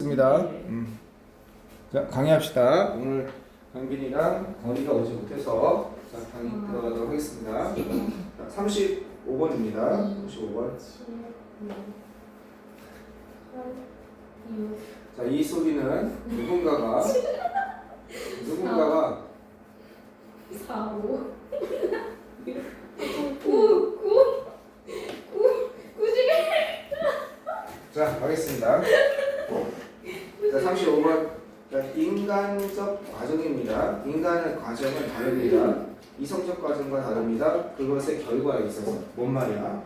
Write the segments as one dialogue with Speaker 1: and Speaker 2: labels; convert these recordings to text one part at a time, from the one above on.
Speaker 1: 좋습니다. 자, 강의합시다. 오늘 강빈이랑 건이가 오지 못해서 자, 강의 들어가도록 하겠습니다. 자, 35번입니다. 35번. 자, 이 소리는 누군가가
Speaker 2: 4, 5 9
Speaker 1: 자, 가겠습니다. 자, 35번. 자, 인간적 과정입니다. 인간의 과정은 다릅니다. 이성적 과정과 다릅니다. 그것의 결과에 있어서. 뭔 말이야?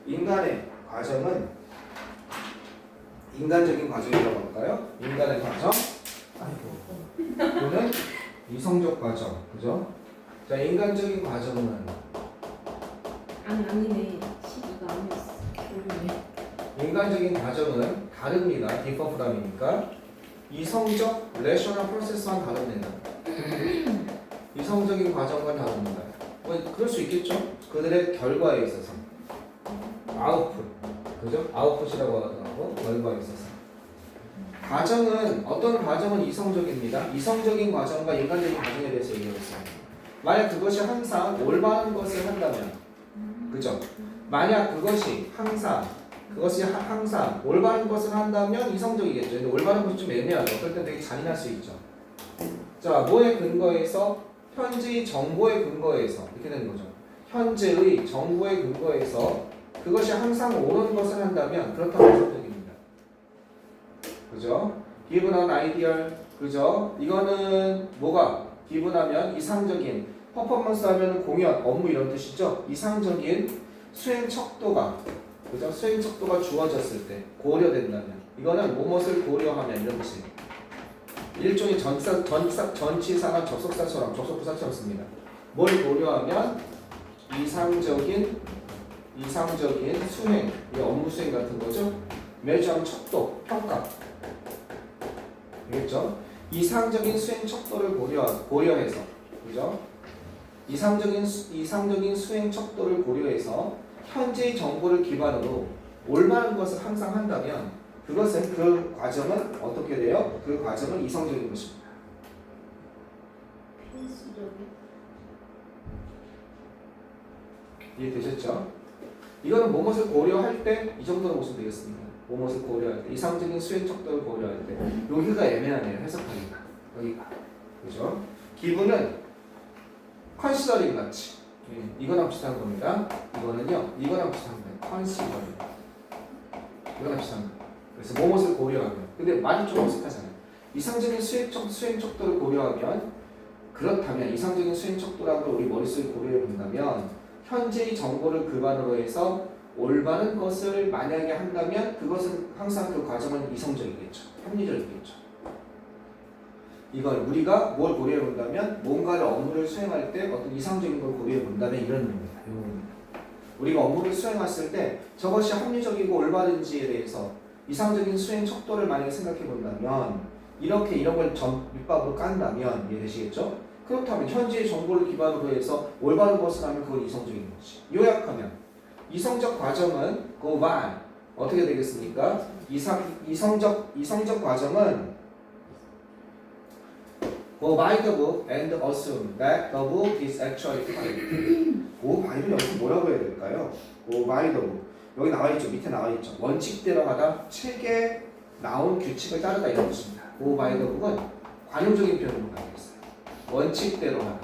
Speaker 1: 인간의 과정은 인간적인 과정이라고 할까요? 인간의 과정? 아이고. 또는 이성적 과정. 그죠? 자, 인간적인 과정은
Speaker 2: 아니네 12가 아니었어. 모르네.
Speaker 1: 인간적인 과정은 다릅니다. differ from이니까 이성적 레셔널 프로세스와는 다릅니다. 이성적인 과정과 다릅니다. 뭐 그럴 수 있겠죠. 그들의 결과에 있어서 아웃풋, 그죠? 아웃풋이라고 하더라고. 결과에 있어서 과정은 어떤 과정은 이성적입니다. 이성적인 과정과 인간적인 과정에 대해서 얘기했어요. 만약 그것이 항상 올바른 것을 한다면, 그죠? 만약 그것이 항상 올바른 것을 한다면 이성적이겠죠. 근데 올바른 것이 좀 애매하죠. 어떨 때 되게 잔인할 수 있죠. 자, 뭐에 근거해서? 현재의 정보에 근거해서 이렇게 되는 거죠. 현재의 정보에 근거해서 그것이 항상 옳은 것을 한다면 그렇다면 이성적입니다. 그죠? given an ideal, 그죠? 이거는 뭐가? given 하면 이상적인, 퍼포먼스 하면 공연, 업무 이런 뜻이죠. 이상적인 수행 척도가, 그죠? 수행 척도가 주어졌을 때 고려된다면 이거는 무엇을 고려하면 이런 뜻이에요. 일종의 전치사나 접속사처럼 접속부사처럼 씁니다. 뭘 고려하면 이상적인 수행, 이게 업무 수행 같은 거죠. 매주한 척도, 평가. 알겠죠? 이상적인 수행 척도를 고려해서, 그죠? 이상적인 수행 척도를 고려해서 현재의 정보를 기반으로 올바른 것을 항상 한다면 그것은 그 과정은 어떻게 돼요? 그 과정은 이성적인 것입니다.
Speaker 2: 필수적인.
Speaker 1: 이해되셨죠? 이거는 무엇을 고려할 때 이 정도로 보시면 되겠습니다. 무엇을 고려할 때 이상적인 수행 척도를 고려할 때 여기가 애매하네요. 해석하기가 여기가, 그죠? 기분은 컨시더링 같이 이거랑 비슷한 겁니다. 이거는요, 이거랑 비슷한 거예요. 컨시더링. 이거랑 비슷한 거예요. 그래서 무엇을 고려하면, 근데 말이 좀 어색하잖아요. 이상적인 수행 척도를 고려하면, 그렇다면 이상적인 수행 척도라고 우리 머릿속에 고려해 본다면 현재의 정보를 기반으로 해서 올바른 것을 만약에 한다면 그것은 항상 그 과정은 이성적이겠죠. 합리적이겠죠. 이걸 우리가 뭘 고려해 본다면 뭔가를 업무를 수행할 때 어떤 이상적인 걸 고려해 본다면 이런 의미입니다. 우리가 업무를 수행했을 때 저것이 합리적이고 올바른지에 대해서 이상적인 수행 척도를 만약에 생각해 본다면 이렇게 이런 걸 밑밥으로 깐다면 이해되시겠죠? 그렇다면 현재의 정보를 기반으로 해서 올바른 것을 하면 그건 이성적인 거지. 요약하면 이성적 과정은 go by 어떻게 되겠습니까? 이성적 과정은 go by the book and assume that the book is actually correct. go by를 여기서 뭐라고 해야 될까요? go by the book. 여기 나와 있죠. 밑에 나와 있죠. 원칙대로 하다, 책에 나온 규칙을 따르다 이런 뜻입니다. go by the book은 관용적인 표현으로 나오겠어요. 원칙대로 하다.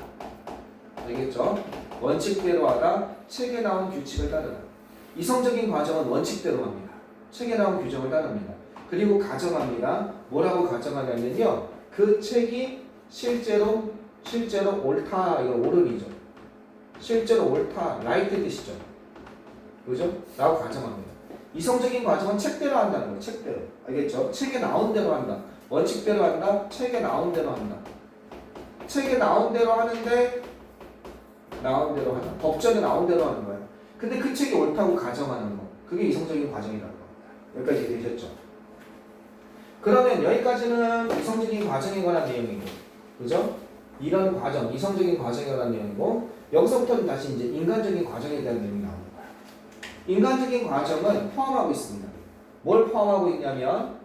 Speaker 1: 알겠죠? 원칙대로 하다, 책에 나온 규칙을 따르다. 이성적인 과정은 원칙대로 합니다. 책에 나온 규정을 따릅니다. 그리고 가정합니다. 뭐라고 가정하냐면요, 그 책이 실제로 옳다, 이거 옳음이죠. 실제로 옳다, 라이트 뜻이죠. 그죠? 라고 가정합니다. 이성적인 과정은 책대로 한다는 거예요. 책대로. 알겠죠? 책에 나온 대로 한다. 원칙대로 한다. 책에 나온 대로 한다. 책에 나온 대로 하는데 나온 대로 한다. 법전에 나온 대로 하는 거예요. 근데 그 책이 옳다고 가정하는 거. 그게 이성적인 과정이라는 겁니다. 여기까지 되셨죠? 그러면 여기까지는 이성적인 과정에 관한 내용이고, 그죠? 이런 과정, 이성적인 과정에 관한 내용이고, 여기서부터는 다시 이제 인간적인 과정에 대한 내용이 나오는 거예요. 인간적인 과정은 포함하고 있습니다. 뭘 포함하고 있냐면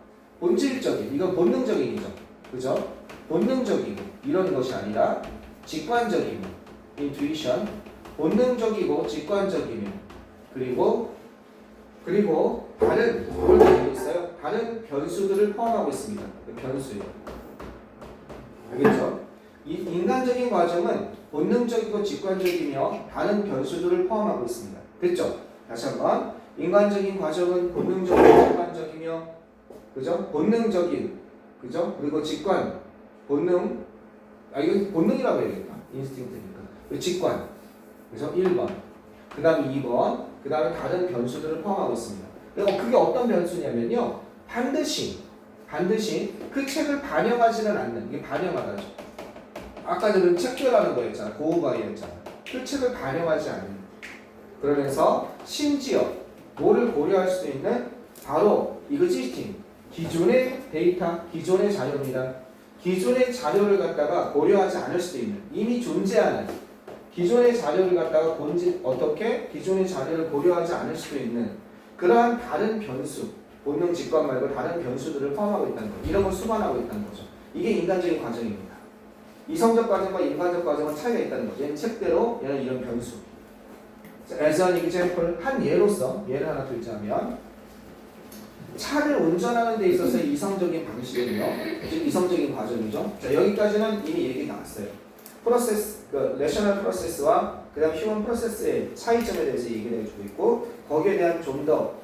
Speaker 1: 본질적인, 이건 본능적인이죠. 그죠? 본능적이고 이런 것이 아니라 직관적이고 intuition, 본능적이고 직관적이며 그리고 다른 뭘 가지고 있어요? 다른 변수들을 포함하고 있습니다. 변수요. 알겠죠? 이 인간적인 과정은 본능적이고 직관적이며 다른 변수들을 포함하고 있습니다. 됐죠? 다시 한번 인간적인 과정은 본능적이고 직관적이며 그죠? 본능적인 그죠? 그리고 직관 본능 이거 본능이라고 해야겠다. 인스팅트니까 직관 그죠? 1번 그 다음에 2번 그 다음에 다른 변수들을 포함하고 있습니다. 그리고 그게 어떤 변수냐면요 반드시 그 책을 반영하지는 않는 이게 반영하다죠. 아까 전에 책교라는 거였잖아. 고우바이였잖아. 그 책을 반영하지 않는 그러면서 심지어 뭐를 고려할 수 있는 바로 existing 기존의 데이터, 기존의 자료입니다. 기존의 자료를 갖다가 고려하지 않을 수도 있는 이미 존재하는 기존의 자료를 갖다가 어떻게 기존의 자료를 고려하지 않을 수도 있는 그러한 다른 변수 본능 직관 말고 다른 변수들을 포함하고 있다는 거 이런 걸 수반하고 있다는 거죠. 이게 인간적인 과정입니다. 이성적 과정과 인간적 과정은 차이가 있다는 거죠. 얘는 책대로 얘는 이런 변수. As an example 한 예로서 예를 하나 들자면 차를 운전하는 데 있어서의 이성적인 방식은요. 이성적인 과정이죠. 자 여기까지는 이미 얘기 나왔어요. 프로세스, 레셔널 프로세스와 그다음 휴먼 프로세스의 차이점에 대해서 얘기를 해주고 있고 거기에 대한 좀 더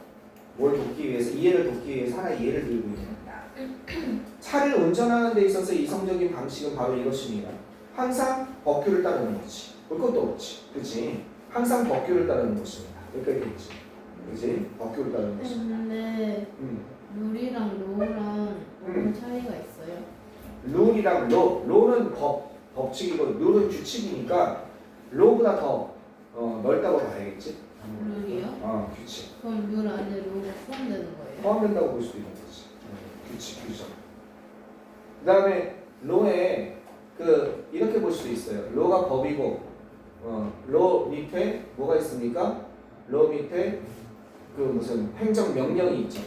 Speaker 1: 뭘 돕기 위해서 이해를 돕기 위해서 하나 예를 들고 있습니다. 차를 운전하는 데 있어서 이성적인 방식은 바로 이것입니다. 항상 법규를 따르는 거지. 볼 것도 없지, 그렇지? 항상 법규를 따르는 것입니다. 여기까지 됐지, 그렇지? 법규를 따르는 것입니다.
Speaker 2: 근데 룰이랑 로랑 어떤 차이가 있어요?
Speaker 1: 룰이랑 로는 법칙이고 룰은 규칙이니까 로보다 더 넓다고 봐야겠지.
Speaker 2: 룰이요?
Speaker 1: 규칙.
Speaker 2: 그럼 룰 안에 로가 포함되는 거예요?
Speaker 1: 포함된다고 볼 수도 있는 거지. 규칙, 규정. 그 다음에 로에 이렇게 볼 수도 있어요. 로가 법이고 로 밑에 뭐가 있습니까? 로 밑에 무슨 행정 명령이 있죠.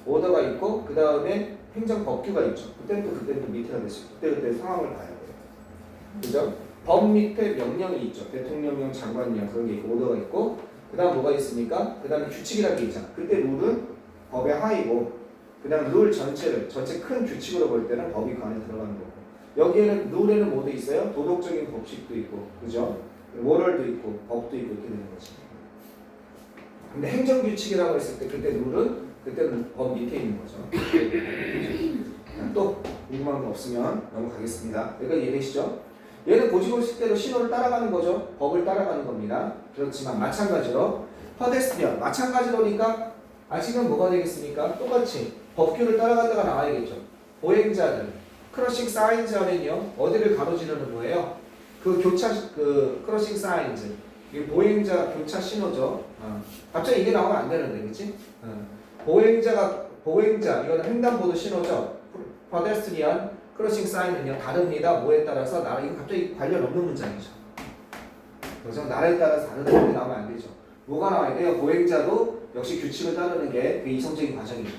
Speaker 1: 오더가 있고 그 다음에 행정 법규가 있죠. 그때는 또 밑에가 될 수 있고 그때 상황을 봐야 돼요. 그죠? 법 밑에 명령이 있죠. 대통령령, 장관령 그런 게 있고 오더가 있고 그 다음 뭐가 있습니까? 그 다음에 규칙이라는 게 있잖아. 그때 룰은 법의 하이고 그 다음 룰 전체 큰 규칙으로 볼 때는 법이 그 안에 들어가는 거고 여기에는 룰에는 뭐도 있어요? 도덕적인 법칙도 있고 그죠? 모럴도 있고 법도 있고 이렇게 되는 거지. 근데 행정규칙이라고 했을 때 그때는 법 밑에 있는 거죠. 또 궁금한 거 없으면 넘어가겠습니다. 여기까지 이해되시죠? 얘는 고지고식대로 신호를 따라가는 거죠. 법을 따라가는 겁니다. 그렇지만 마찬가지로 퍼데스트리언 마찬가지로니까 지금 뭐가 되겠습니까? 똑같이 법규를 따라가다가 나와야겠죠. 보행자들 크로싱 사인즈 하면요 어디를 가로지르는 거예요? 크로싱 사인즈 이게 보행자 교차 신호죠. 갑자기 이게 나오면 안 되는데, 그렇지? 보행자 이거는 횡단보도 신호죠. 퍼데스트리언 크로싱 사인은요 다릅니다. 뭐에 따라서 이거 갑자기 관련 없는 문장이죠. 그래서 나라에 따라서 다른 것들이 나오면 안 되죠. 뭐가 나와야 돼요? 보행자도 역시 규칙을 따르는 게 그 이성적인 과정이죠.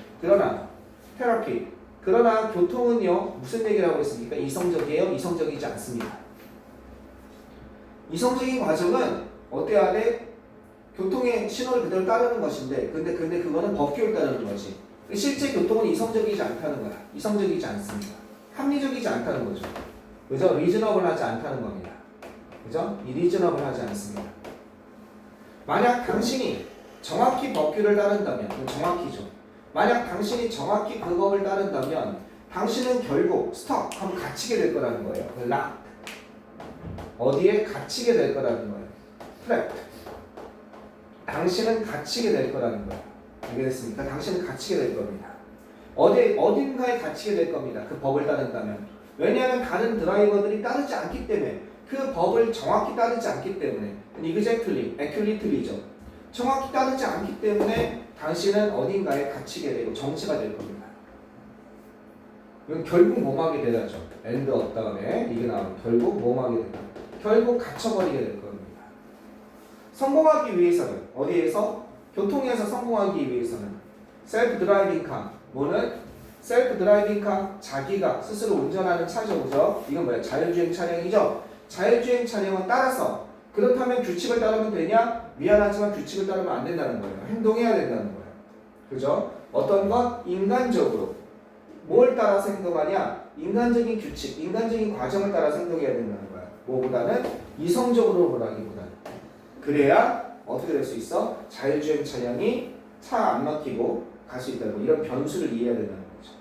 Speaker 1: 그러나 교통은요 무슨 얘기를 하고 있습니까? 이성적이에요? 이성적이지 않습니다. 이성적인 과정은 어때야 돼? 교통의 신호를 그대로 따르는 것인데 근데 그거는 법규를 따르는 거지. 실제 교통은 이성적이지 않다는 거야. 이성적이지 않습니다. 합리적이지 않다는 거죠. 그죠? 리즈너블하지 않다는 겁니다. 그죠? 이 리즈너블하지 않습니다. 만약 당신이 정확히 법규를 따른다면 정확히죠. 만약 당신이 정확히 그 법을 따른다면 당신은 결국 스톱 하면 갇히게 될 거라는 거예요. 락 어디에 갇히게 될 거라는 거예요. 트랩 당신은 갇히게 될 거라는 거예요. 알겠습니까? 당신은 갇히게 될 겁니다. 어딘가에 갇히게 될 겁니다. 그 법을 따른다면. 왜냐하면 다른 드라이버들이 따르지 않기 때문에 그 법을 정확히 따르지 않기 때문에 accurately죠. 정확히 따르지 않기 때문에 당신은 어딘가에 갇히게 되고 정치가 될 겁니다. 이건 결국 뭐하게 되죠? end of 다음에 이게 나오면 결국 뭐하게 된다. 결국 갇혀버리게 될 겁니다. 성공하기 위해서는 어디에서? 교통에서 성공하기 위해서는 셀프 드라이빙 카 뭐는 셀프 드라이빙 카, 자기가 스스로 운전하는 차죠, 그죠? 이건 뭐야? 자율주행 차량이죠. 자율주행 차량은 따라서 그렇다면 규칙을 따르면 되냐? 미안하지만 규칙을 따르면 안 된다는 거예요. 행동해야 된다는 거예요. 그죠? 어떤 것? 인간적으로. 뭘 따라서 행동하냐? 인간적인 규칙, 인간적인 과정을 따라서 행동해야 된다는 거야. 뭐보다는 이성적으로 보다기보다는. 그래야 어떻게 될 수 있어? 자율주행 차량이 차 안 막히고 갈 수 있다고. 이런 변수를 이해해야 된다는 거죠.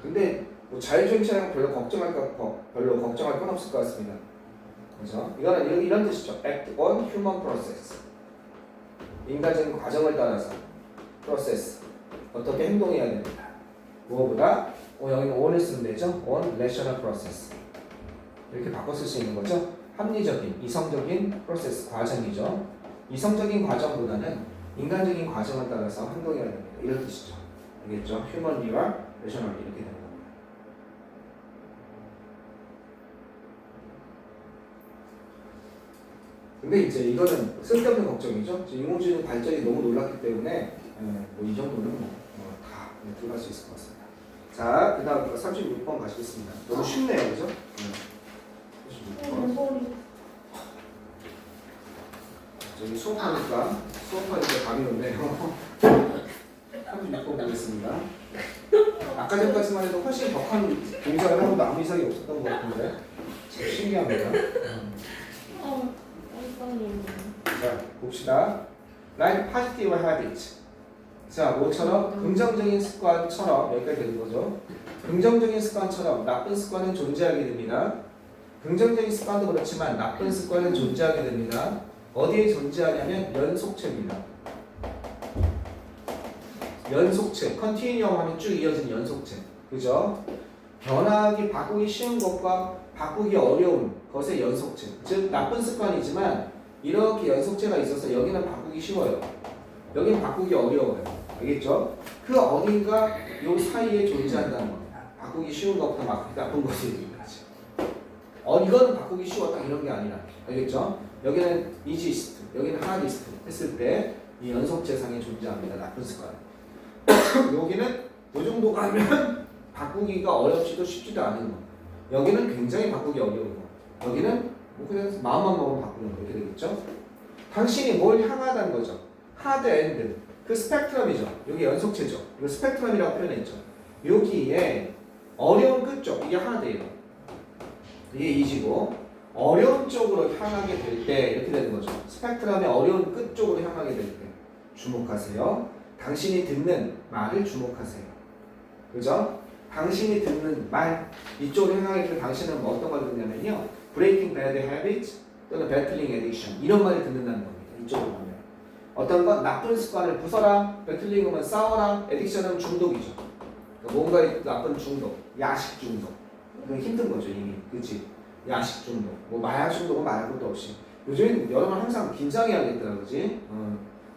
Speaker 1: 근데 뭐 자율주행 차량 별로 걱정할 건 없을 것 같습니다. 그죠? 이거는 이런 뜻이죠. act on human process. 인간적인 과정을 따라서 process. 어떻게 행동해야 됩니다. 무엇보다 여기는 on을 쓰면 되죠. on rational process. 이렇게 바꿔 쓸 수 있는 거죠. 합리적인, 이성적인 process, 과정이죠. 이성적인 과정보다는 인간적인 과정을 따라서 행동해야 됩니다. 이런 뜻이죠. 알겠죠? humanly와 rationally 이렇게 되는 겁니다. 근데 이제 이거는 쓸데없는 걱정이죠. 인공지능 발전이 너무 놀랐기 때문에 뭐 이 정도는 다 들어갈 수 있을 것 같습니다. 자, 그 다음 36번 가시겠습니다. 너무 쉽네요, 그죠? 36번. 저기 수업하니까 감이 오네요. 36번 보겠습니다. 아까 전까지만 해도 훨씬 격한 동작을 하고도 아무 이상이 없었던 것 같은데 참 신기합니다. 자, 봅시다. Like positive habits. 자, 뭐처럼? 긍정적인 습관처럼 여기까지 되는 거죠. 긍정적인 습관처럼 나쁜 습관은 존재하게 됩니다. 긍정적인 습관도 그렇지만 나쁜 습관은 존재하게 됩니다. 어디에 존재하냐면 연속체입니다. 연속체, 컨티뉴엄 하면 쭉 이어지는 연속체. 그죠? 변하기, 바꾸기 쉬운 것과 바꾸기 어려운 것의 연속체. 즉, 나쁜 습관이지만 이렇게 연속체가 있어서 여기는 바꾸기 쉬워요. 여기는 바꾸기 어려워요. 알겠죠? 그 어딘가 요 사이에 존재한다는 겁니다. 바꾸기 쉬운 것부터 바꾸기 나쁜 것이기까지. 이거는 바꾸기 쉬워 딱 이런 게 아니라. 알겠죠? 여기는 이지스트, 여기는 하디스트 했을 때 이 연속체상에 존재합니다. 나쁜 습관. 여기는 이 정도 가면 바꾸기가 어렵지도 쉽지도 않은 거. 여기는 굉장히 바꾸기 어려운 거. 여기는 뭐 그냥 마음만 먹으면 바꾸는 거. 이렇게 되겠죠? 당신이 뭘 향하다는 거죠. 하드 엔드. 그 스펙트럼이죠. 여기 연속체죠. 이거 스펙트럼이라고 표현했죠. 여기에 어려운 끝쪽. 이게 하드예요. 이게 이지고 어려운 쪽으로 향하게 될 때 이렇게 되는 거죠. 스펙트럼의 어려운 끝쪽으로 향하게 될 때 주목하세요. 당신이 듣는 말을 주목하세요. 그죠? 당신이 듣는 말 이쪽으로 향하게 될 때 당신은 뭐 어떤 걸 듣냐면요. Breaking bad habits 또는 battling addiction 이런 말을 듣는다는 겁니다. 이쪽으로 보면 어떤 건 나쁜 습관을 부숴라, 배틀링은 싸워라, 에딕션은 중독이죠. 그러니까 뭔가의 나쁜 중독, 야식 중독. 이건 힘든 거죠 이미, 그렇지? 야식 중독, 뭐 마약 중독은 말할 것도 없이. 요즘 여러분 항상 긴장해야겠더라, 그렇지?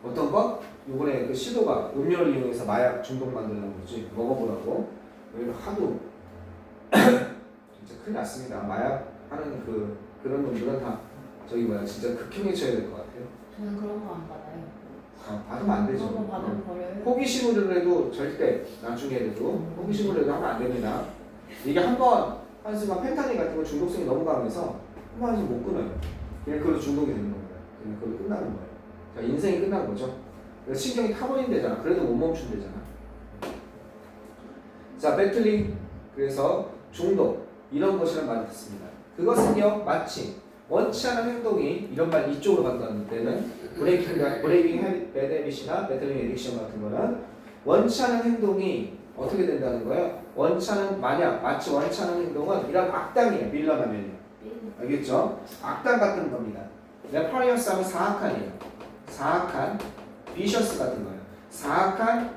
Speaker 1: 어떤 것? 이번에 그 시도가 음료를 이용해서 마약 중독 만들는 거지, 먹어보라고. 하도 진짜 큰일 났습니다. 마약 하는 그런 놈들은 다 진짜 극형에 쳐야 될 것 같아요.
Speaker 2: 저는 그런 거 안 받아요.
Speaker 1: 받으면 안 되죠.
Speaker 2: 그런 거 받으면 버려요.
Speaker 1: 호기심으로 해도 절대 나중에라도 호기심으로 해도 하면 안 됩니다. 이게 한 순간 펜타닐 같은 거 중독성이 너무 강해서 한 번씩 못 끊어요. 그냥 그걸로 중독이 되는 겁니다. 그냥 그걸로 끝나는 거예요. 자, 인생이 끝난 거죠. 신경이 타버린대잖아. 그래도 못 멈춘대잖아. 자, 배틀링. 그래서 중독. 이런 것이란 말을 듣습니다. 그것은요, 마치 원치 않은 행동이 이런 말 이쪽으로 간다는 때는 브레이킹 배드 헤빗이나 배틀링 에딕션 같은 거는 원치 않은 행동이 어떻게 된다는 거예요? 마치 원치 않은 행동은 이런 악당이에요. 밀러나면요. 알겠죠? 악당 같은 겁니다. 네파리어스 하면 사악한이에요. 사악한, 비셔스 같은 거예요. 사악한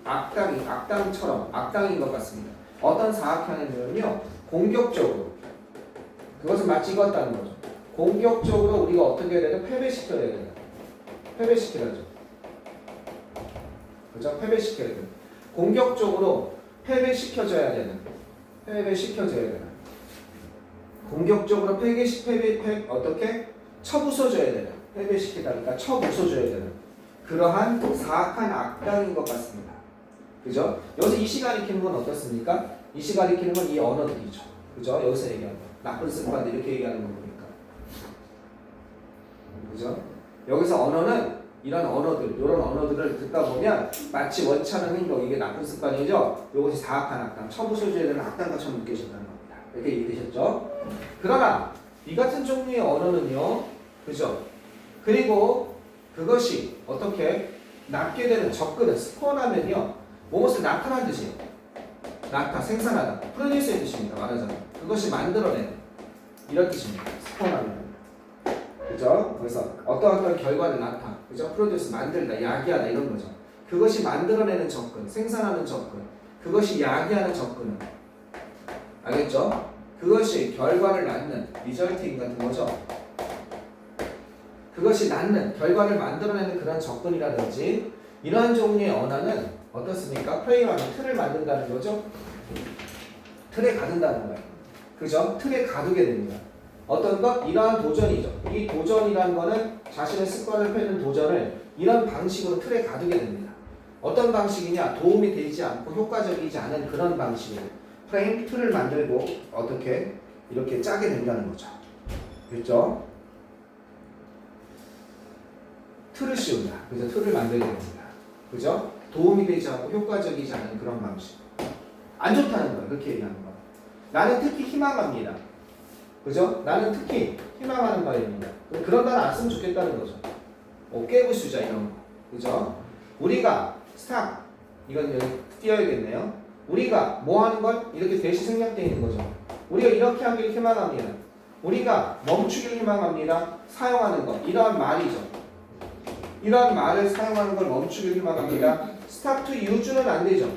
Speaker 1: 악당처럼 악당인 것 같습니다. 어떤 사악한 행동은요, 공격적으로. 그것은 마치 이거였다는 거죠. 공격적으로 우리가 어떻게 해야 되냐? 패배시켜야 된다. 패배시켜야죠. 그죠? 패배시켜야 된다. 공격적으로 패배시켜줘야 되는. 공격적으로 어떻게? 쳐부숴줘야 되는. 패배시키다니까 쳐부숴줘야 되는. 그러한 사악한 악당인 것 같습니다. 그죠? 여기서 이 시가 가리키는 건 어떻습니까? 이 시가 가리키는 건 이 언어들이죠. 그죠? 여기서 얘기하는 거. 나쁜 습관들 이렇게 얘기하는 거 보니까. 그죠? 여기서 언어는 이런 언어들, 이런 언어들을 듣다 보면 마치 원치 않은 행동, 이게 나쁜 습관이죠? 이것이 사악한 악당, 처부소지에 대한 악당과처럼 느껴진다는 겁니다. 이렇게 얘기되셨죠? 그러나 이 같은 종류의 언어는요, 그죠? 그리고 그것이 어떻게 낫게 되는 접근은 스폰하면요, 무엇을 나타나듯이 생산하다, 프로듀스의 뜻입니다. 말하자면 그것이 만들어내는 이런 뜻입니다. 스폰하면. 그죠? 그래서 어떤 결과를 나타, 그죠? 프로듀스 만들다, 야기하다 이런 거죠. 그것이 만들어내는 접근, 생산하는 접근, 그것이 야기하는 접근은 알겠죠? 그것이 결과를 낳는 리절팅 같은 거죠. 그것이 낳는 결과를 만들어내는 그런 접근이라든지 이러한 종류의 언어는 어떻습니까? 프레임하는 틀을 만든다는 거죠. 틀에 가둔다는 거예요. 그죠? 틀에 가두게 됩니다. 어떤 것? 이러한 도전이죠. 이 도전이라는 거는 자신의 습관을 펴는 도전을 이런 방식으로 틀에 가두게 됩니다. 어떤 방식이냐? 도움이 되지 않고 효과적이지 않은 그런 방식으로 프레임 틀을 만들고 어떻게 이렇게 짜게 된다는 거죠. 그렇죠? 틀을 씌운다. 그죠? 틀을 만들게 됩니다. 그죠? 도움이 되지 않고 효과적이지 않은 그런 방식. 안 좋다는 거예요. 그렇게 얘기하는 거. 나는 특히 희망합니다. 그죠? 나는 특히 희망하는 바입니다. 그런 단어 안 쓰면 좋겠다는 거죠. 깨부수자 이런 거. 그죠? 우리가 스탑. 이건 여기 띄어야겠네요. 우리가 뭐 하는 걸 이렇게 대시 생략되어 있는 거죠. 우리가 이렇게 하길 희망합니다. 우리가 멈추길 희망합니다. 사용하는 것. 이러한 말이죠. 이러한 말을 사용하는 걸 멈추길 희망합니다. stop to use는 안 되죠.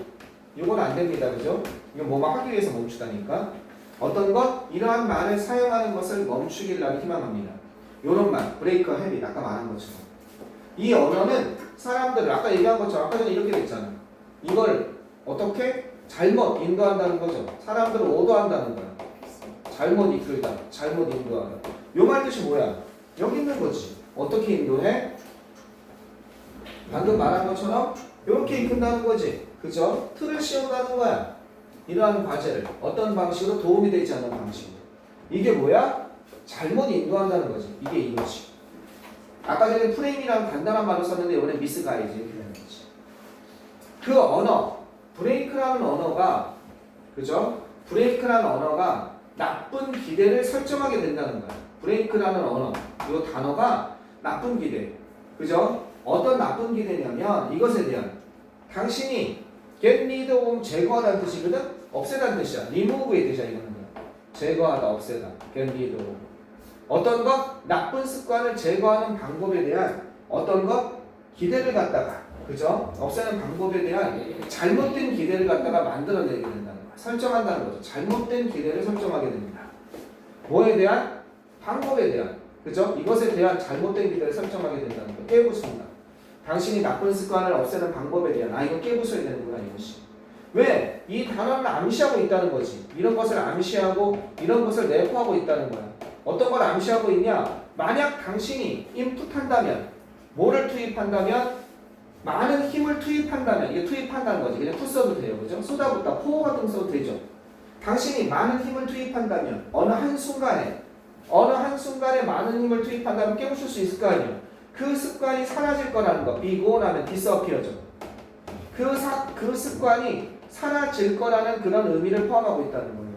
Speaker 1: 이건 안 됩니다. 그죠? 이건 뭐만 하기 위해서 멈추다니까. 어떤 것? 이러한 말을 사용하는 것을 멈추길 나는 희망합니다. 요런 말, break a habit, 아까 말한 것처럼. 이 언어는 사람들을, 아까 얘기한 것처럼, 아까 전에 이렇게 됐잖아. 이걸 어떻게? 잘못 인도한다는 거죠. 사람들을 오도한다는 거야. 잘못 이끌다, 잘못 인도하다. 요 말 뜻이 뭐야? 여기 있는 거지. 어떻게 인도해? 방금 말한 것처럼 이렇게 이끈다는 거지. 그죠? 틀을 씌운다는 거야. 이러한 과제를 어떤 방식으로 도움이 되지 않는 방식으로. 이게 뭐야? 잘못 인도한다는 거지. 이게 이거지. 아까 전에 프레임이라는 간단한 말로 썼는데 이번에 미스가이즈 이렇게 되는 거지. 그 언어, 브레이크라는 언어가, 그죠? 브레이크라는 언어가 나쁜 기대를 설정하게 된다는 거야. 브레이크라는 언어, 이 단어가 나쁜 기대. 그죠? 어떤 나쁜 기대냐면 이것에 대한 당신이 get rid of 제거하다는 뜻이거든? 없애다는 뜻이야. remove의 뜻이야 이거는. 제거하다, 없애다. get rid of. 어떤 것? 나쁜 습관을 제거하는 방법에 대한 어떤 것? 기대를 갖다가, 그죠? 없애는 방법에 대한 잘못된 기대를 갖다가 만들어내게 된다는 거야. 설정한다는 거죠. 잘못된 기대를 설정하게 됩니다. 뭐에 대한? 방법에 대한. 그죠? 이것에 대한 잘못된 기대를 설정하게 된다는 거. 깨부숩니다. 당신이 나쁜 습관을 없애는 방법에 대한, 이거 깨부숴야 되는구나 이것이. 왜? 이 단어를 암시하고 있다는 거지. 이런 것을 암시하고 이런 것을 내포하고 있다는 거야. 어떤 걸 암시하고 있냐? 만약 당신이 인풋한다면, 뭐를 투입한다면, 많은 힘을 투입한다면, 이게 투입한다는 거지. 그냥 푸 써도 돼요. 그죠? 쏟아붓다, 포 같은 거 써도 되죠. 당신이 많은 힘을 투입한다면, 어느 한순간에 많은 힘을 투입한다면 깨우칠 수 있을 거 아니에요. 그 습관이 사라질 거라는 거. 비고 나면 disappear죠. 그 습관이 사라질 거라는 그런 의미를 포함하고 있다는 거예요.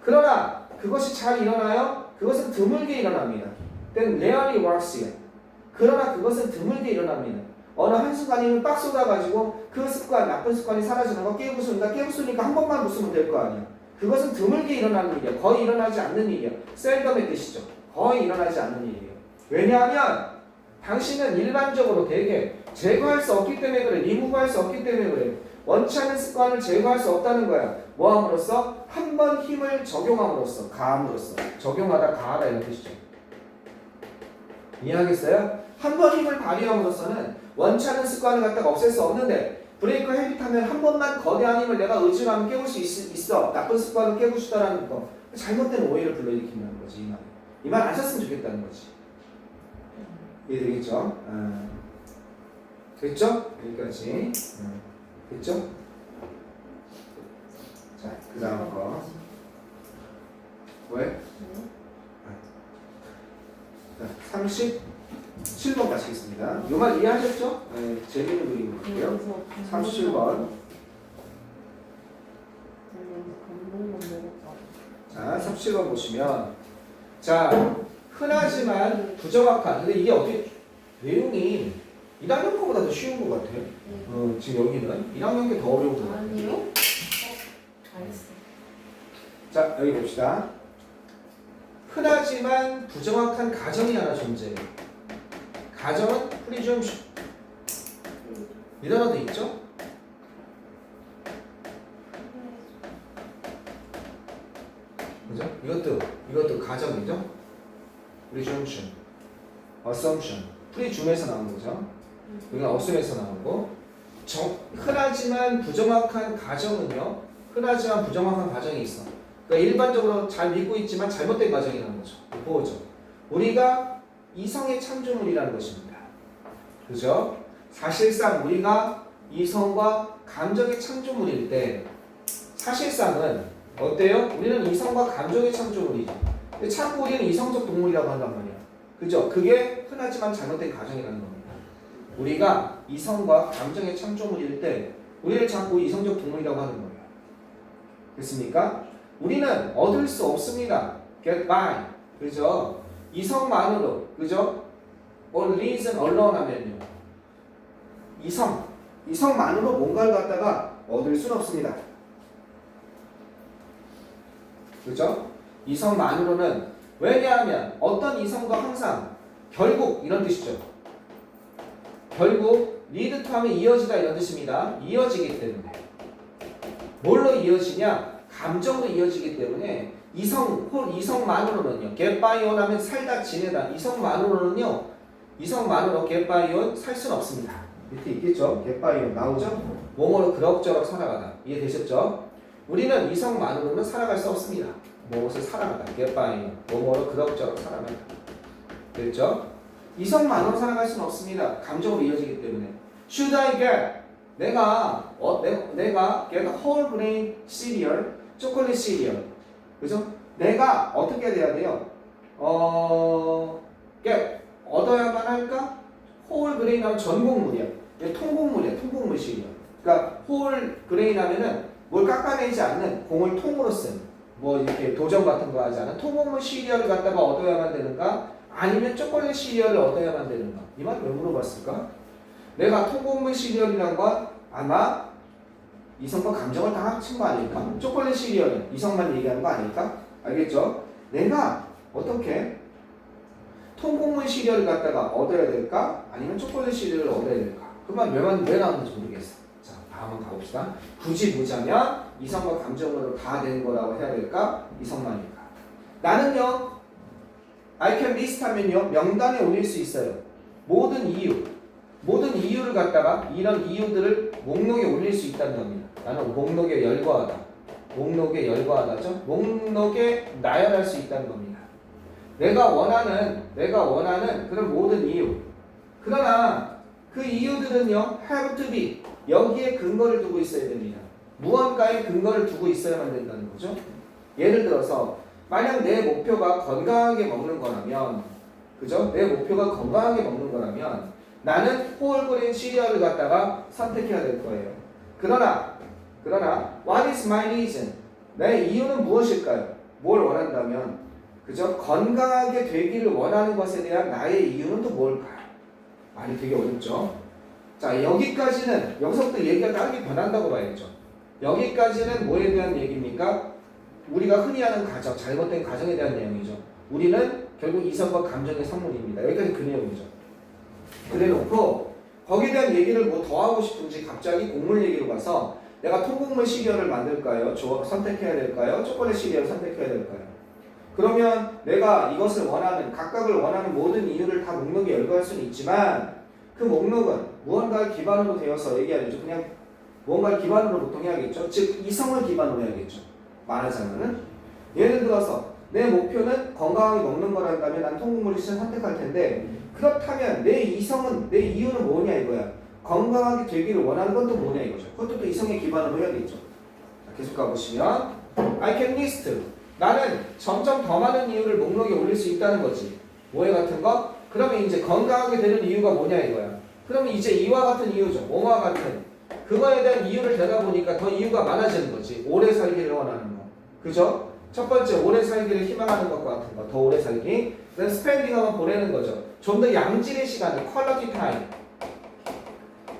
Speaker 1: 그러나 그것이 잘 일어나요? 그것은 드물게 일어납니다. Then rarely works. 그러나 그것은 드물게 일어납니다. 어느 한순간에 빡 쏟아가지고 그 습관, 나쁜 습관이 사라지는 거 깨부순다. 깨부수니까 한 번만 부수면 될 거 아니야. 그것은 드물게 일어나는 일이야. 거의 일어나지 않는 일이야. 셀덤의 뜻이죠. 거의 일어나지 않는 일이에요. 왜냐하면 당신은 일반적으로 되게 제거할 수 없기 때문에 그래. 리무브할 수 없기 때문에 그래. 원치 않는 습관을 제거할 수 없다는 거야. 뭐함으로써? 한 번 힘을 적용함으로써, 가함으로써. 적용하다, 가하다 이런 뜻이죠. 이해하겠어요? 한 번 힘을 발휘함으로써는 원치 않는 습관을 갖다가 없앨 수 없는데 브레이크 헤빗하면 한 번만 거대한 힘을 내가 의지하면 깨울 수 있어. 나쁜 습관을 깨우시다라는 거. 잘못된 오해를 불러일으킨다는 거지. 이 말 안 썼으면 좋겠다는 거지. 이해되겠죠? 됐죠? 여기까지. 됐죠? 자, 그 다음 거. 왜?
Speaker 2: 네.
Speaker 1: 자, 37번 마치겠습니다. 요 말 이해하셨죠? 네, 재미있는 그림이고요. 37번. 자, 37번 보시면, 자, 흔하지만 부정확한. 근데 이게 어떻게, 내용이 1학년 거보다 더 쉬운 것 같아요. 지금 여기는 1학년 게 더 어려운 것 같아요.
Speaker 2: 아니요? 알겠어.
Speaker 1: 자, 여기 봅시다. 흔하지만 부정확한 가정이 하나 존재해요. 가정은 프리즘션. 이 단어도 있죠? 그죠? 이것도 가정이죠? presumption, assumption, 프리줌에서 나온 거죠. 여기가 assume에서 나온 거. 흔하지만 부정확한 가정은요. 흔하지만 부정확한 가정이 있어. 그러니까 일반적으로 잘 믿고 있지만 잘못된 가정이라는 거죠. 보호죠. 우리가 이성의 창조물이라는 것입니다. 그죠? 사실상 우리가 이성과 감정의 창조물일 때 사실상은 어때요? 우리는 이성과 감정의 창조물이죠. 근데 자꾸 우리는 이성적 동물이라고 한단 말이야. 그죠? 그게 흔하지만 잘못된 가정이라는 겁니다. 우리가 이성과 감정의 창조물일 때 우리를 자꾸 이성적 동물이라고 하는 거예요. 됐습니까? 우리는 얻을 수 없습니다. get by. 그죠? 이성만으로. 그죠? or reason alone 하면요. 이성만으로 뭔가를 갖다가 얻을 수는 없습니다. 그죠? 이성만으로는 왜냐하면 어떤 이성도 항상 결국 이런 뜻이죠. 결국 lead to 하면 이어지다 이런 뜻입니다. 이어지기 때문에 뭘로 이어지냐? 감정으로 이어지기 때문에 이성만으로는요. get by on 하면 살다 지내다. 이성만으로 get by on 살 수는 없습니다. 밑에 있겠죠? get by on 나오죠? 뭐뭐로 그럭저럭 살아가다. 이해되셨죠? 우리는 이성만으로는 살아갈 수 없습니다. 무엇을 살아가다. get by on. 뭐뭐로 그럭저럭 살아가다. 됐죠? 이성만으로 살아갈 수는 없습니다. 감정으로 이어지기 때문에. Should I get? 내가 get a whole grain cereal, 초콜릿 시리얼. 그죠? 내가 어떻게 돼야 돼요? 얻어야만 할까? whole grain 하면 전곡물이야. 통곡물 시리얼. 그러니까 whole grain 하면은 뭘 깎아내지 않는 공을 통으로 쓴 뭐 이렇게 도전 같은 거 하지 않은 통곡물 시리얼을 갖다가 얻어야만 되는가? 아니면 초콜릿 시리얼을 얻어야만 되는가? 이 말 왜 물어봤을까? 내가 통곡물 시리얼이란 건 아마 이성과 감정을 다 합친 거 아닐까? 초콜릿 시리얼은 이성만 얘기하는 거 아닐까? 알겠죠? 내가 어떻게 통곡물 시리얼을 갖다가 얻어야 될까? 아니면 초콜릿 시리얼을 얻어야 될까? 그 말 왜 나오는지 모르겠어. 자, 다음 가봅시다. 굳이 보자면 이성과 감정으로 다 된 거라고 해야 될까? 이성만일까? 나는요, I can list 하면요, 명단에 올릴 수 있어요. 모든 이유를 갖다가 이런 이유들을 목록에 올릴 수 있다는 겁니다. 나는 목록에 열거하다죠. 목록에 나열할 수 있다는 겁니다. 내가 원하는 그런 모든 이유. 그러나 그 이유들은요, have to be. 여기에 근거를 두고 있어야 됩니다. 무언가에 근거를 두고 있어야만 된다는 거죠. 예를 들어서 만약 내 목표가 건강하게 먹는 거라면, 그죠? 내 목표가 건강하게 먹는 거라면 나는 홀그레인 시리얼을 갖다가 선택해야 될 거예요. 그러나 what is my reason? 내 이유는 무엇일까요? 뭘 원한다면, 그죠? 건강하게 되기를 원하는 것에 대한 나의 이유는 또 뭘까요? 말이 되게 어렵죠? 자, 여기서부터 얘기가 다르게 변한다고 봐야죠. 여기까지는 뭐에 대한 얘기입니까? 우리가 흔히 하는 가정, 잘못된 가정에 대한 내용이죠. 우리는 결국 이성과 감정의 선물입니다. 여기까지 그 내용이죠. 그래놓고 거기에 대한 얘기를 뭐 더 하고 싶은지 갑자기 곡물 얘기로 가서 내가 통곡물 시리얼을 만들까요? 선택해야 될까요? 초콜릿 시리얼을 선택해야 될까요? 그러면 내가 이것을 각각을 원하는 모든 이유를 다 목록에 열거할 수는 있지만 그 목록은 무언가를 기반으로 되어서 얘기하죠. 그냥 무언가를 기반으로 보통 해야겠죠. 즉 이성을 기반으로 해야겠죠. 말하자면은 예를 들어서 내 목표는 건강하게 먹는 거란다면 난 통곡물 시리얼을 선택할 텐데 그렇다면 내 이유는 뭐냐 이거야. 건강하게 되기를 원하는 건 또 뭐냐 이거죠. 그것도 또 이성의 기반으로 해야겠죠. 자, 계속 가보시면 I can list. 나는 점점 더 많은 이유를 목록에 올릴 수 있다는 거지. 뭐에 같은 거? 그러면 이제 건강하게 되는 이유가 뭐냐 이거야. 그러면 이제 이와 같은 이유죠. 뭐와 같은. 그거에 대한 이유를 대다 보니까 더 이유가 많아지는 거지. 오래 살기를 원하는 거. 그죠? 첫 번째, 오래 살기를 희망하는 것과 같은 거. 더 오래 살기. 그다음 스펜딩하면 보내는 거죠. 좀 더 양질의 시간을, 퀄리티 타임.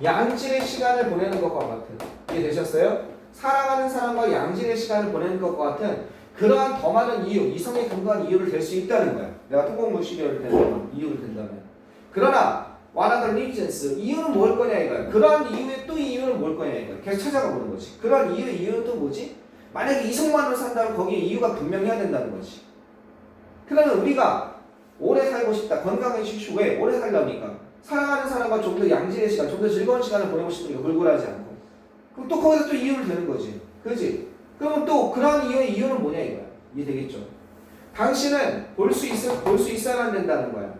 Speaker 1: 양질의 시간을 보내는 것과 같은. 이해되셨어요? 사랑하는 사람과 양질의 시간을 보내는 것과 같은 그러한 더 많은 이유, 이성의 근거한 이유를 될 수 있다는 거야. 내가 토공무 시리얼을 된다면, 이유를 된다면. 그러나 what are the reasons? 이유는 뭘 거냐 이거야. 그러한 이유의 또 이유는 뭘 거냐 이거야. 계속 찾아가 보는 거지. 그러한 이유는 또 뭐지? 만약에 이성만으로 산다면 거기에 이유가 분명해야 된다는 거지. 그러면 우리가 오래 살고 싶다, 건강해지고 왜 오래 살려니까 사랑하는 사람과 좀 더 양질의 시간, 좀 더 즐거운 시간을 보내고 싶으니까 불굴하지 않고. 그럼 또 거기서 또 이유를 대는 거지. 그렇지? 그러면 또 그런 이유의 이유는 뭐냐 이거야. 이해되겠죠? 당신은 볼 수 있어야만 된다는 거야.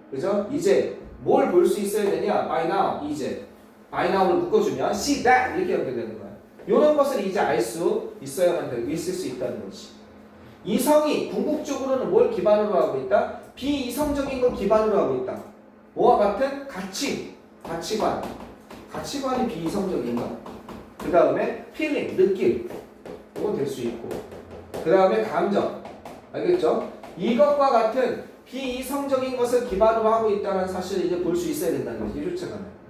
Speaker 1: 그죠? 이제 뭘 볼 수 있어야 되냐? By now, 이제. By now를 묶어주면 see that 이렇게 연결되는 거야. 이런 것을 이제 알 수 있어야만 되고 있을 수 있다는 거지. 이성이 궁극적으로는 뭘 기반으로 하고 있다? 비이성적인 걸 기반으로 하고 있다. 뭐와 같은? 가치관. 가치관이 비이성적인 거. 그 다음에 feeling, 느낌. 이건 될 수 있고. 그 다음에 감정. 알겠죠? 이것과 같은 비이성적인 것을 기반으로 하고 있다는 사실을 이제 볼 수 있어야 된다는 거지. 이루쳐가면.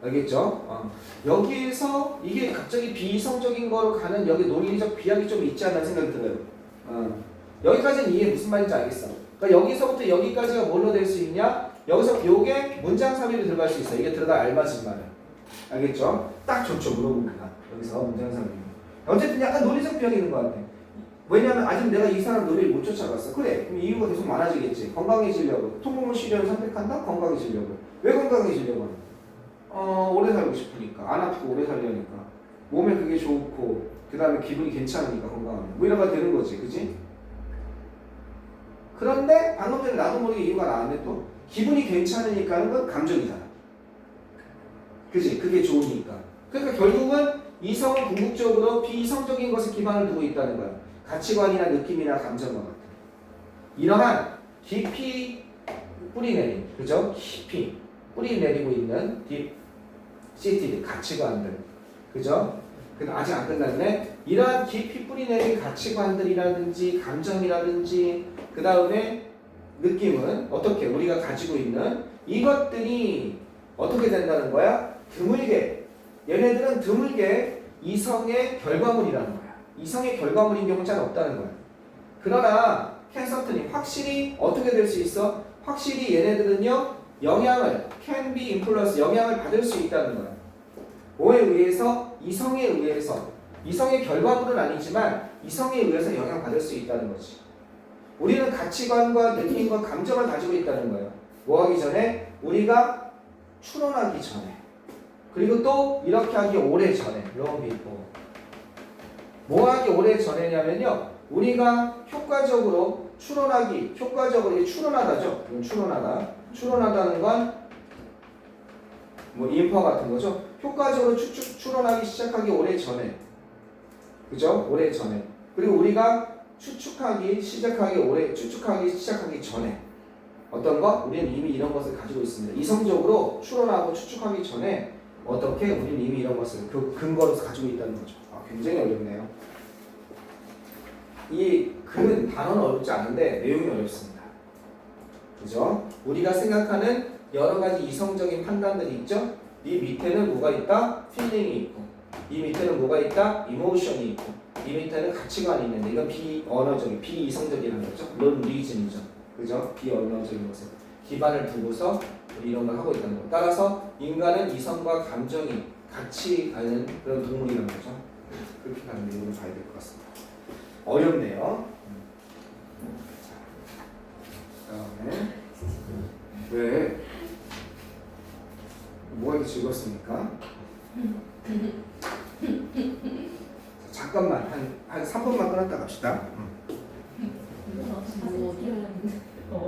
Speaker 1: 알겠죠? 여기에서 이게 갑자기 비이성적인 거로 가는 여기 논리적 비약이 좀 있지 않나 생각이 들어요. 여기까지는 이해 무슨 말인지 알겠어. 그러니까 여기서부터 여기까지가 뭘로 될 수 있냐? 여기서 요게 문장 삽입이 들어갈 수 있어. 이게 들어갈 알맞은 말은. 알겠죠? 딱 좋죠. 물어봅니다. 여기서 문장 삽입. 어쨌든 약간 논리적 비약이 있는 것 같아. 왜냐면 아직 내가 이 사람 논리를 못 쫓아갔어. 그래. 그럼 이유가 계속 많아지겠지. 건강해지려고. 통곡물 시련을 선택한다? 건강해지려고. 왜 건강해지려고 하는 거야? 오래 살고 싶으니까. 안 아프고 오래 살려니까. 몸에 그게 좋고 그 다음에 기분이 괜찮으니까 건강하면. 뭐 이런 거 되는 거지. 그치? 그런데 방금 전에 나도 모르게 이유가 나왔는데 또 기분이 괜찮으니까 하는 건 감정이잖아. 그치? 그게 좋으니까. 그러니까 결국은 이성은 궁극적으로 비이성적인 것에 기반을 두고 있다는 거야. 가치관이나 느낌이나 감정과 같은. 이러한 깊이 뿌리내린, 그죠? 깊이 뿌리내리고 있는 딥 시티드 가치관들, 그죠? 근데 아직 안 끝났네. 이러한 깊이 뿌리내린 가치관들이라든지 감정이라든지 그 다음에 느낌은 어떻게 우리가 가지고 있는 이것들이 어떻게 된다는 거야? 드물게 얘네들은 드물게 이성의 결과물이라는 거야. 이성의 결과물인 경우는 잘 없다는 거야. 그러나 캔서튼이 확실히 어떻게 될 수 있어? 확실히 얘네들은요 영향을 can be influence 영향을 받을 수 있다는 거야. 뭐에 의해서? 이성에 의해서. 이성의 결과물은 아니지만 이성에 의해서 영향받을 수 있다는 거지. 우리는 가치관과 느낌과 감정을 가지고 있다는 거예요. 뭐 하기 전에? 우리가 추론하기 전에. 그리고 또 이렇게 하기 오래 전에. long before. 뭐 하기 오래 전에냐면요. 우리가 효과적으로 효과적으로 추론하다죠. 이건 추론하다는 건 뭐 인퍼 같은 거죠. 효과적으로 추론하기 시작하기 오래 전에. 그죠? 오래 전에. 그리고 우리가 추측하기 시작하기 전에. 어떤 것? 우리는 이미 이런 것을 가지고 있습니다. 이성적으로 추론하고 추측하기 전에 어떻게? 우리는 이미 이런 것을 그 근거로서 가지고 있다는 거죠. 굉장히 어렵네요. 이 글은 단어는 어렵지 않은데 내용이 어렵습니다. 그죠? 우리가 생각하는 여러 가지 이성적인 판단들이 있죠? 이 밑에는 뭐가 있다? 필링이 있고 이 밑에는 뭐가 있다? 이모션이 있고 이 밑에는 가치관이 있는데 이건 비언어적인, 비이성적이라는 거죠. 론 리즌이죠. 그죠? 비언어적인 것에 기반을 두고서 이런 걸 하고 있다는 거. 따라서 인간은 이성과 감정이 같이 가는 그런 동물이라는 거죠. 그렇게 가는 내용을 봐야 될 것 같습니다. 어렵네요. 그다음에 왜? 뭐가 이렇게 즐겁습니까? 잠깐만 한 3분만 끊었다 갑시다.